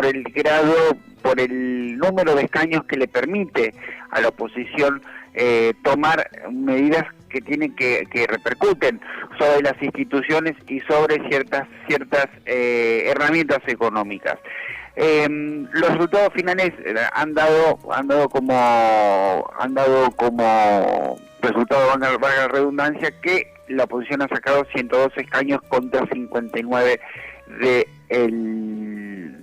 por el grado, por el número de escaños que le permite a la oposición tomar medidas que tienen que repercuten sobre las instituciones y sobre ciertas herramientas económicas. Los resultados finales han dado como resultado, valga la redundancia, que la oposición ha sacado 102 escaños contra 59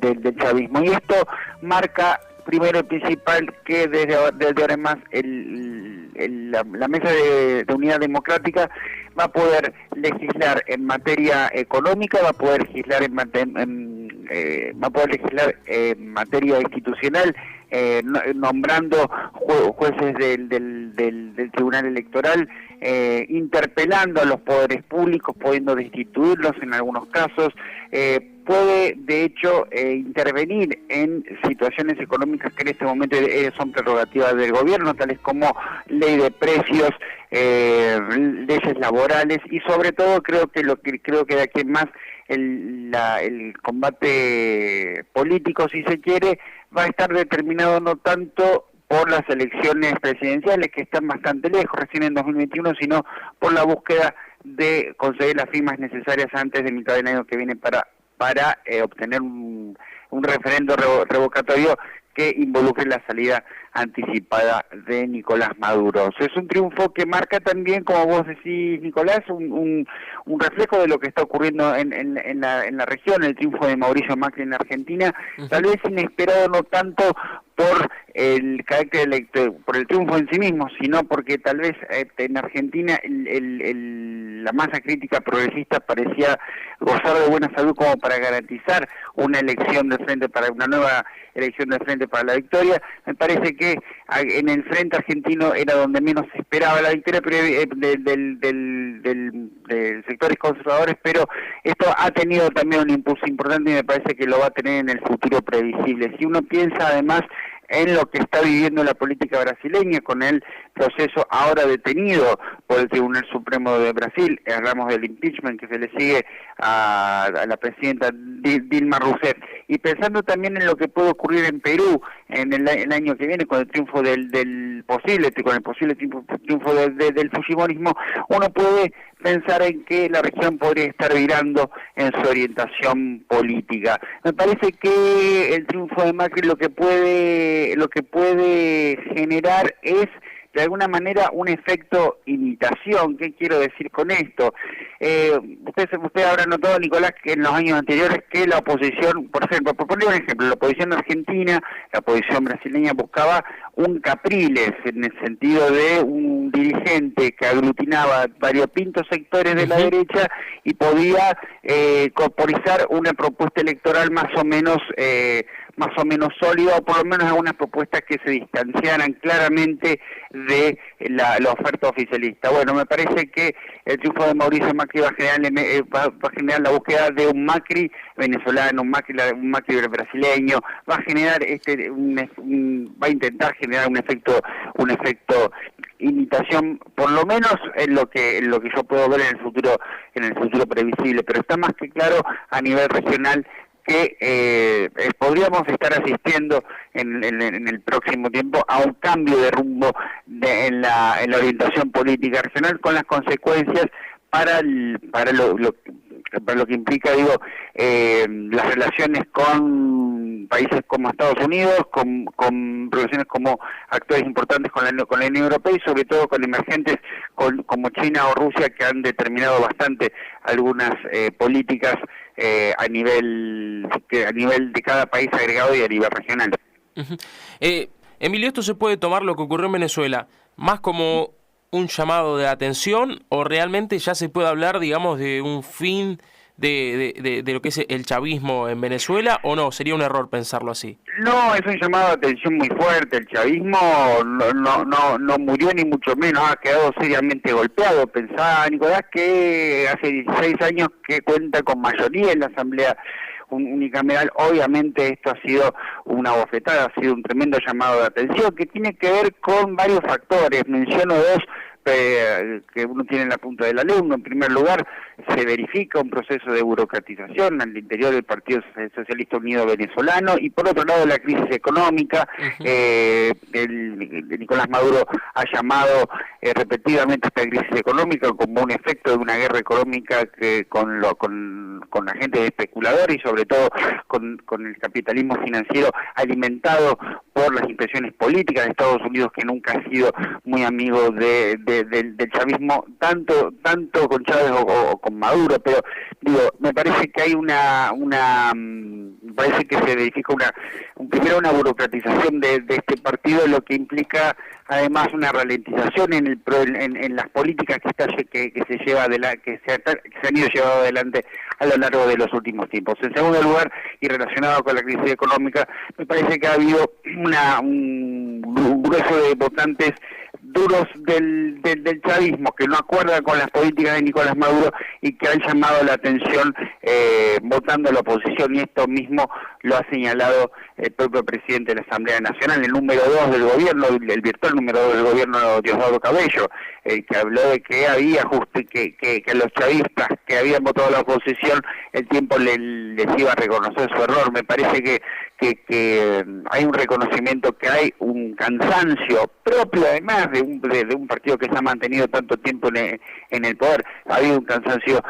del chavismo, y esto marca primero y principal que desde ahora en más la mesa de unidad democrática va a poder legislar en materia económica, va a poder legislar en materia institucional, nombrando jueces del Tribunal Electoral, interpelando a los poderes públicos, pudiendo destituirlos en algunos casos, puede de hecho intervenir en situaciones económicas que en este momento son prerrogativas del gobierno, tales como ley de precios, leyes laborales, y sobre todo creo que de aquí en más el combate político, si se quiere, va a estar determinado no tanto por las elecciones presidenciales, que están bastante lejos, recién en 2021, sino por la búsqueda de conseguir las firmas necesarias antes de mitad del año que viene para obtener un referendo revocatorio que involucre la salida anticipada de Nicolás Maduro. O sea, es un triunfo que marca también, como vos decís, Nicolás, un reflejo de lo que está ocurriendo en la región, el triunfo de Mauricio Macri en la Argentina, tal vez inesperado no tanto por el carácter por el triunfo en sí mismo, sino porque tal vez en Argentina la masa crítica progresista parecía gozar de buena salud como para garantizar una nueva elección de Frente para la Victoria. Me parece que en el Frente Argentino era donde menos se esperaba la victoria, pero del sectores conservadores, pero esto ha tenido también un impulso importante y me parece que lo va a tener en el futuro previsible. Si uno piensa además en lo que está viviendo la política brasileña con el proceso ahora detenido por el Tribunal Supremo de Brasil, hablamos del impeachment que se le sigue a la presidenta Dilma Rousseff, y pensando también en lo que puede ocurrir en Perú en el año que viene con el triunfo del posible triunfo del fujimorismo, uno puede pensar en que la región podría estar virando en su orientación política. Me parece que el triunfo de Macri lo que puede generar es de alguna manera un efecto imitación. ¿Qué quiero decir con esto? Usted habrá notado, Nicolás, que en los años anteriores que la oposición, por ejemplo, por poner un ejemplo, la oposición argentina, la oposición brasileña buscaba un Capriles, en el sentido de un dirigente que aglutinaba variopintos sectores de la derecha y podía corporizar una propuesta electoral más o menos sólida, o por lo menos algunas propuestas que se distanciaran claramente de la oferta oficialista. Bueno, me parece que el triunfo de Mauricio Macri va a generar la búsqueda de un Macri venezolano, un Macri brasileño, va a generar va a intentar generar un efecto imitación, por lo menos en lo que yo puedo ver en el futuro previsible, pero está más que claro a nivel regional que podríamos estar asistiendo en el próximo tiempo a un cambio de rumbo en la orientación política regional, con las consecuencias para lo que implica, las relaciones con países como Estados Unidos, con relaciones como actores importantes con la Unión Europea y sobre todo con emergentes como China o Rusia, que han determinado bastante algunas políticas a nivel de cada país agregado y a nivel regional. Emilio, ¿esto se puede tomar lo que ocurrió en Venezuela más como un llamado de atención o realmente ya se puede hablar, digamos, de un fin de lo que es el chavismo en Venezuela, o no? ¿Sería un error pensarlo así? No, es un llamado de atención muy fuerte. El chavismo no murió ni mucho menos, ha quedado seriamente golpeado. Pensaba, Nicolás, que hace 16 años que cuenta con mayoría en la Asamblea unicameral. Obviamente esto ha sido una bofetada, ha sido un tremendo llamado de atención que tiene que ver con varios factores. Menciono dos que uno tiene en la punta de la lengua. En primer lugar, se verifica un proceso de burocratización al interior del Partido Socialista Unido Venezolano, y por otro lado la crisis económica. Nicolás Maduro ha llamado repetidamente esta crisis económica como un efecto de una guerra económica que con agentes especuladores y sobre todo con el capitalismo financiero alimentado por las impresiones políticas de Estados Unidos, que nunca ha sido muy amigo del chavismo, tanto con Chávez o con Maduro. Pero digo, me parece que hay me parece que se verifica primero una burocratización de este partido, lo que implica además una ralentización en las políticas que se han ido llevando adelante a lo largo de los últimos tiempos. En segundo lugar, y relacionado con la crisis económica, me parece que ha habido un grueso de votantes duros del chavismo que no acuerdan con las políticas de Nicolás Maduro y que han llamado la atención votando a la oposición, y esto mismo lo ha señalado el propio presidente de la Asamblea Nacional, el número 2 del gobierno, el virtual número 2 del gobierno, Diosdado Cabello, que habló de que había que los chavistas que habían votado a la oposición, el tiempo les iba a reconocer su error. Me parece que hay un reconocimiento, que hay un cansancio propio además de un partido que se ha mantenido tanto tiempo en el poder. Ha habido un cansancio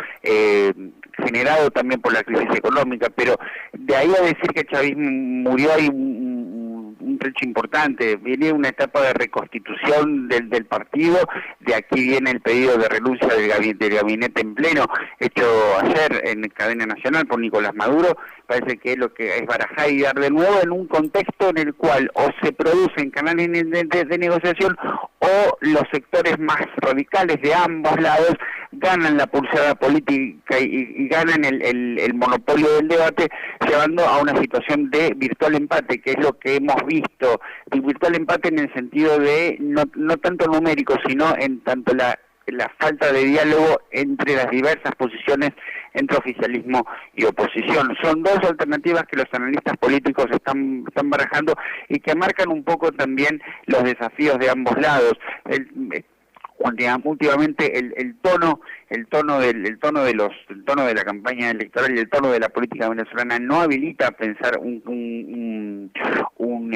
generado también por la crisis económica, pero de ahí a decir que el chavismo murió hay un trecho importante. Viene una etapa de reconstitución del partido. De aquí viene el pedido de renuncia del gabinete en pleno, hecho ayer en cadena nacional por Nicolás Maduro. Parece que es lo que es barajar y dar de nuevo en un contexto en el cual o se producen canales de negociación, o los sectores más radicales de ambos lados ganan la pulsada política y ganan el monopolio del debate, llevando a una situación de virtual empate, que es lo que hemos visto. El virtual empate en el sentido de no tanto numérico, sino en tanto la falta de diálogo entre las diversas posiciones entre oficialismo y oposición. Son dos alternativas que los analistas políticos están barajando y que marcan un poco también los desafíos de ambos lados. Últimamente el tono de la campaña electoral y el tono de la política venezolana no habilita a pensar un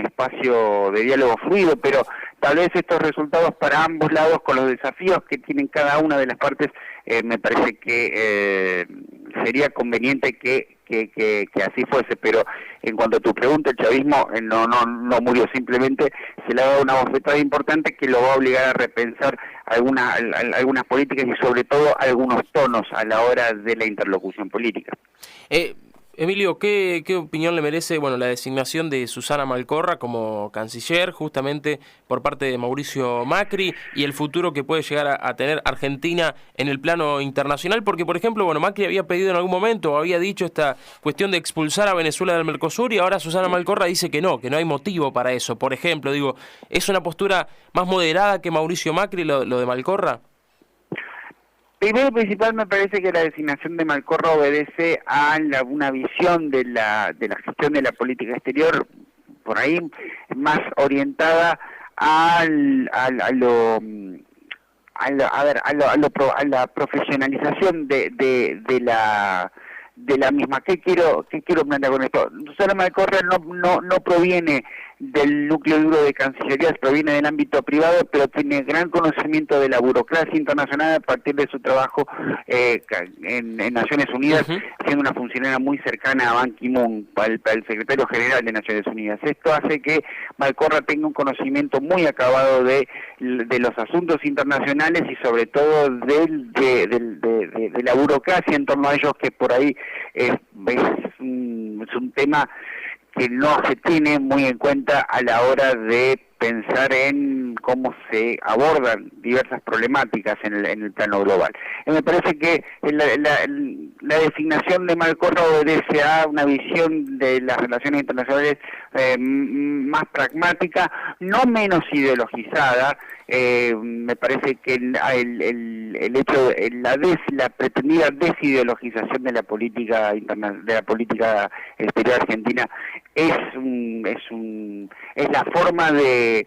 espacio de diálogo fluido, pero tal vez estos resultados para ambos lados, con los desafíos que tienen cada una de las partes, me parece que sería conveniente que así fuese. Pero en cuanto a tu pregunta, el chavismo no murió, simplemente se le ha dado una bofetada importante que lo va a obligar a repensar algunas políticas y sobre todo algunos tonos a la hora de la interlocución política. Emilio, ¿qué opinión le merece la designación de Susana Malcorra como canciller, justamente por parte de Mauricio Macri, y el futuro que puede llegar a tener Argentina en el plano internacional? Porque, por ejemplo, Macri había pedido en algún momento, o había dicho esta cuestión de expulsar a Venezuela del Mercosur, y ahora Susana Malcorra dice que no hay motivo para eso. Por ejemplo, ¿es una postura más moderada que Mauricio Macri lo de Malcorra? Primero y principal, me parece que la designación de Malcorra obedece a una visión de la gestión de la política exterior, por ahí más orientada a la profesionalización de la misma. ¿Qué quiero plantear con esto? Susana Malcorra no proviene del núcleo duro de Cancillería, proviene del ámbito privado, pero tiene gran conocimiento de la burocracia internacional a partir de su trabajo en Naciones Unidas, siendo una funcionaria muy cercana a Ban Ki-moon, el secretario general de Naciones Unidas. Esto hace que Malcorra tenga un conocimiento muy acabado de los asuntos internacionales y sobre todo de la burocracia en torno a ellos, que por ahí es un tema que no se tiene muy en cuenta a la hora de pensar en cómo se abordan diversas problemáticas en el plano global. Me parece que la designación de Malcorra obedece a una visión de las relaciones internacionales más pragmática, no menos ideologizada. Me parece que el hecho de la pretendida desideologización de la política exterior argentina es la forma de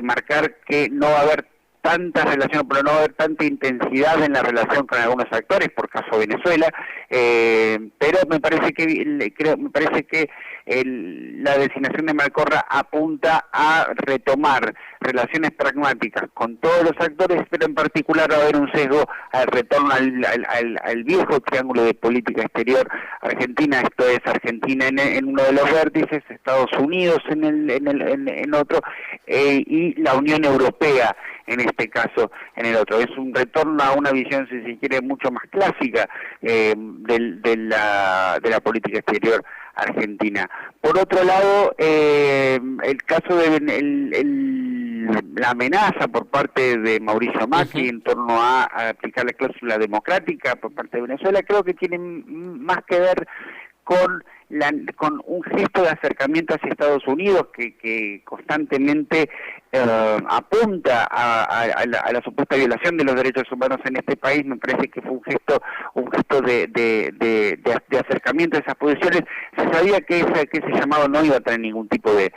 marcar que no va a haber tantas relaciones, pero no haber tanta intensidad en la relación con algunos actores, por caso Venezuela, pero me parece que la designación de Malcorra apunta a retomar relaciones pragmáticas con todos los actores, pero en particular va a haber un sesgo al retorno al viejo triángulo de política exterior argentina, esto es Argentina en uno de los vértices, Estados Unidos en otro, y la Unión Europea en este caso en el otro. Es un retorno a una visión, si se quiere, mucho más clásica de la política exterior argentina. Por otro lado, el caso de la amenaza por parte de Mauricio Macri en torno a aplicar la cláusula democrática por parte de Venezuela, creo que tiene más que ver con un gesto de acercamiento hacia Estados Unidos que constantemente apunta a la supuesta violación de los derechos humanos en este país. Me parece que fue un gesto de acercamiento a esas posiciones. Se sabía que ese llamado no iba a tener ningún tipo de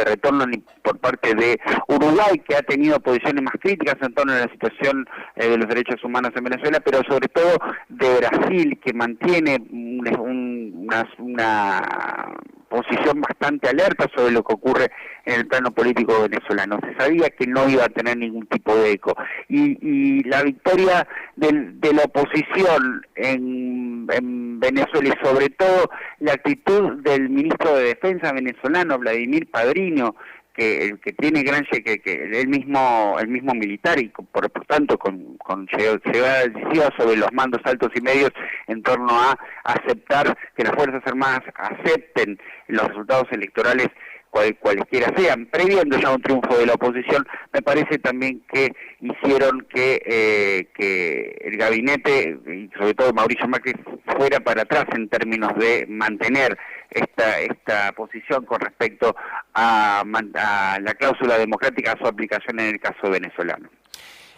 retorno ni por parte de Uruguay, que ha tenido posiciones más críticas en torno a la situación de los derechos humanos en Venezuela, pero sobre todo de Brasil, que mantiene una posición bastante alerta sobre lo que ocurre en el plano político venezolano. Se sabía que no iba a tener ningún tipo de eco. Y la victoria de la oposición en Venezuela, y sobre todo la actitud del ministro de Defensa venezolano, Vladimir Padrino, que tiene gran que el mismo militar y por tanto con llegada decisiva sobre los mandos altos y medios en torno a aceptar que las Fuerzas Armadas acepten los resultados electorales cualesquiera sean, previendo ya un triunfo de la oposición. Me parece también que hicieron que el gabinete, y sobre todo Mauricio Macri, fuera para atrás en términos de mantener esta posición con respecto a la cláusula democrática, a su aplicación en el caso venezolano.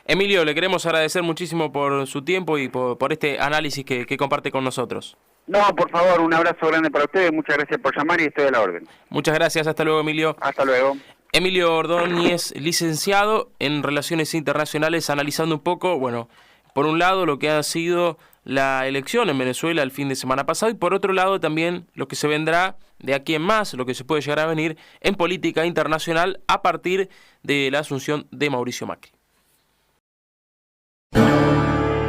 Emilio, le queremos agradecer muchísimo por su tiempo y por este análisis que comparte con nosotros. No, por favor, un abrazo grande para ustedes, muchas gracias por llamar y estoy a la orden. Muchas gracias, hasta luego, Emilio. Hasta luego. Emilio Ordóñez, licenciado en Relaciones Internacionales, analizando un poco, bueno, por un lado lo que ha sido la elección en Venezuela el fin de semana pasado y por otro lado también lo que se vendrá de aquí en más, lo que se puede llegar a venir en política internacional a partir de la asunción de Mauricio Macri.